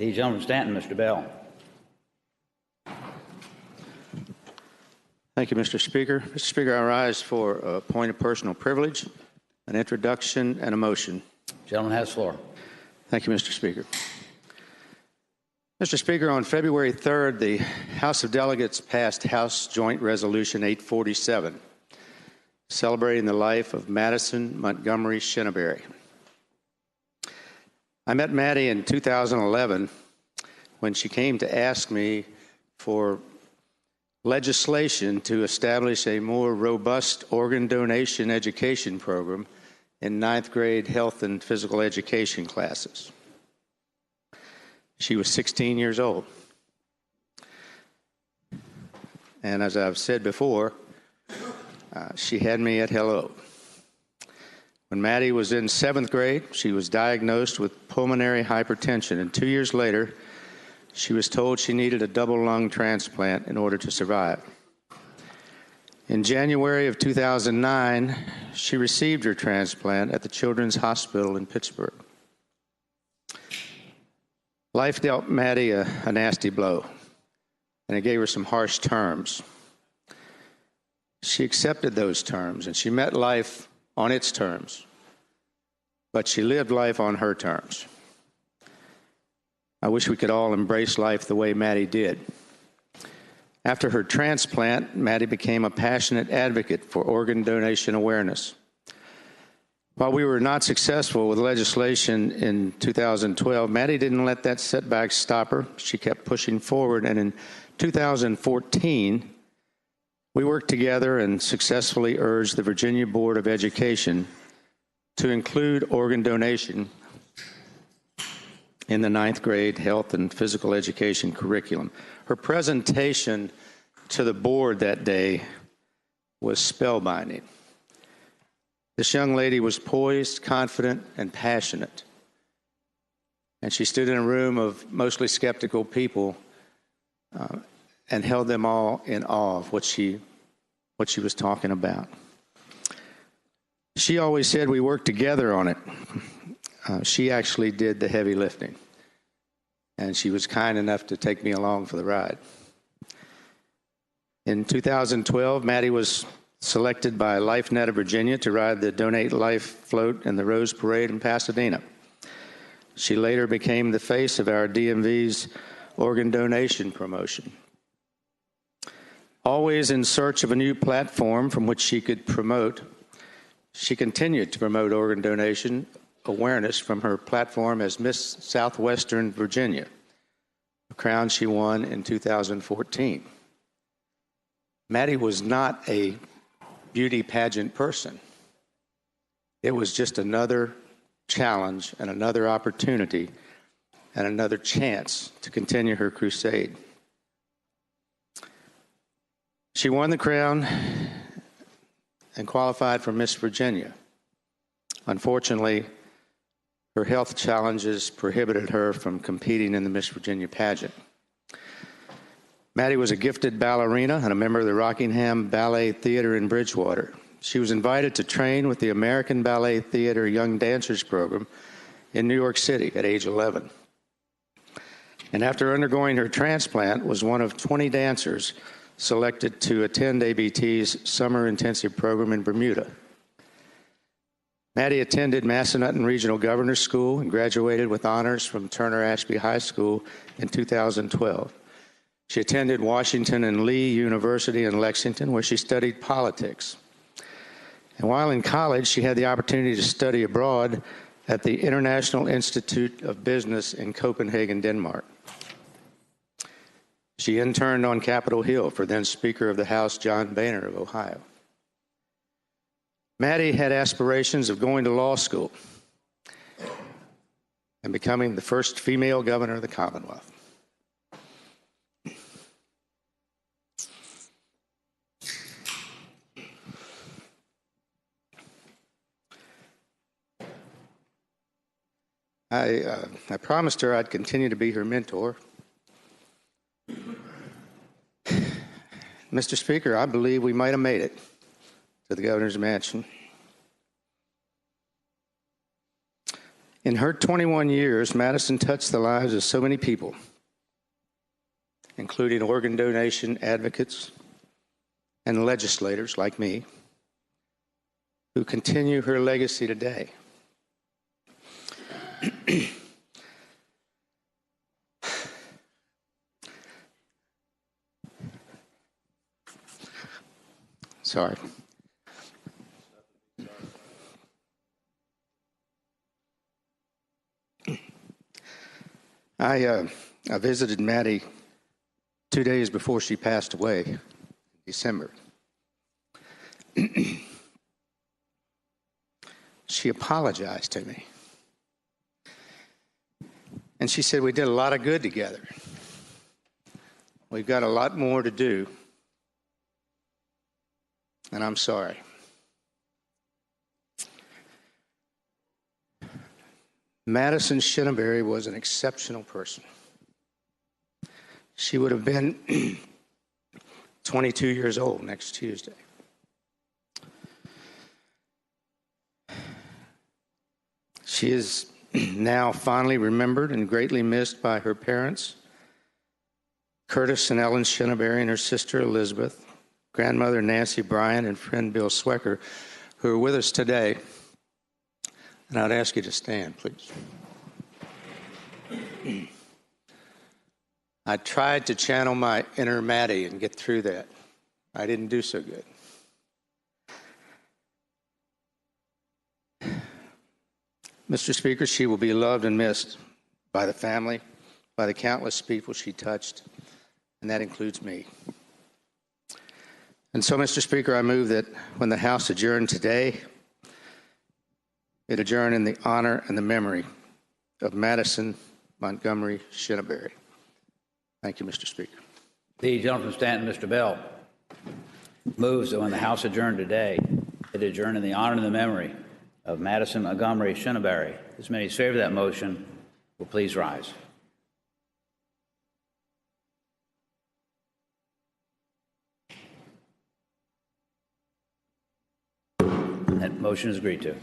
The gentleman from Stanton, Mr. Bell. Thank you, Mr. Speaker. Mr. Speaker, I rise for a point of personal privilege, an introduction, and a motion. Gentleman has the floor. Thank you, Mr. Speaker. Mr. Speaker, on February 3rd, the House of Delegates passed House Joint Resolution 847, celebrating the life of Madison Montgomery Shinaberry. I met Maddie in 2011 when she came to ask me for legislation to establish a more robust organ donation education program in 9th grade health and physical education classes. She was 16 years old. And as I've said before, she had me at hello. When Maddie was in 7th grade, she was diagnosed with pulmonary hypertension, and 2 years later, she was told she needed a double lung transplant in order to survive. In January of 2009, she received her transplant at the Children's Hospital in Pittsburgh. Life dealt Maddie a nasty blow, and it gave her some harsh terms. She accepted those terms, and she met life on its terms, but she lived life on her terms. I wish we could all embrace life the way Maddie did. After her transplant, Maddie became a passionate advocate for organ donation awareness. While we were not successful with legislation in 2012, Maddie didn't let that setback stop her. She kept pushing forward, and in 2014, we worked together and successfully urged the Virginia Board of Education to include organ donation in the 9th grade health and physical education curriculum. Her presentation to the board that day was spellbinding. This young lady was poised, confident, and passionate. And she stood in a room of mostly skeptical people and held them all in awe of what she was talking about. She always said we worked together on it. She actually did the heavy lifting, and she was kind enough to take me along for the ride. In 2012, Maddie was selected by LifeNet of Virginia to ride the Donate Life float in the Rose Parade in Pasadena. She later became the face of our DMV's organ donation promotion. Always in search of a new platform from which she could promote, she continued to promote organ donation awareness from her platform as Miss Southwestern Virginia, a crown she won in 2014. Maddie was not a beauty pageant person. It was just another challenge and another opportunity and another chance to continue her crusade. She won the crown and qualified for Miss Virginia. Unfortunately, her health challenges prohibited her from competing in the Miss Virginia pageant. Maddie was a gifted ballerina and a member of the Rockingham Ballet Theater in Bridgewater. She was invited to train with the American Ballet Theater Young Dancers Program in New York City at age 11. And after undergoing her transplant, was one of 20 dancers selected to attend ABT's summer intensive program in Bermuda. Maddie attended Massanutten Regional Governor's School and graduated with honors from Turner Ashby High School in 2012. She attended Washington and Lee University in Lexington, where she studied politics. And while in college, she had the opportunity to study abroad at the International Institute of Business in Copenhagen, Denmark. She interned on Capitol Hill for then Speaker of the House John Boehner of Ohio. Maddie had aspirations of going to law school and becoming the first female governor of the Commonwealth. I promised her I'd continue to be her mentor. Mr. Speaker, I believe we might have made it to the governor's mansion. In her 21 years, Madison touched the lives of so many people, including organ donation advocates and legislators like me, who continue her legacy today. Sorry. I visited Maddie 2 days before she passed away in December. She apologized to me. And she said, we did a lot of good together. We've got a lot more to do. And I'm sorry. Madison Shinaberry was an exceptional person. She would have been 22 years old next Tuesday. She is now fondly remembered and greatly missed by her parents, Curtis and Ellen Shinaberry, and her sister Elizabeth, grandmother Nancy Bryan, and friend Bill Swecker, who are with us today. And I'd ask you to stand, please. I tried to channel my inner Maddie and get through that. I didn't do so good. Mr. Speaker, she will be loved and missed by the family, by the countless people she touched, and that includes me. And so, Mr. Speaker, I move that when the House adjourn today, it adjourn in the honor and the memory of Madison Montgomery Shinaberry. Thank you, Mr. Speaker. The gentleman from Stanton, Mr. Bell, moves that when the House adjourn today, it adjourn in the honor and the memory of Madison Montgomery Shinaberry. As many as favor that motion will please rise. That motion is agreed to.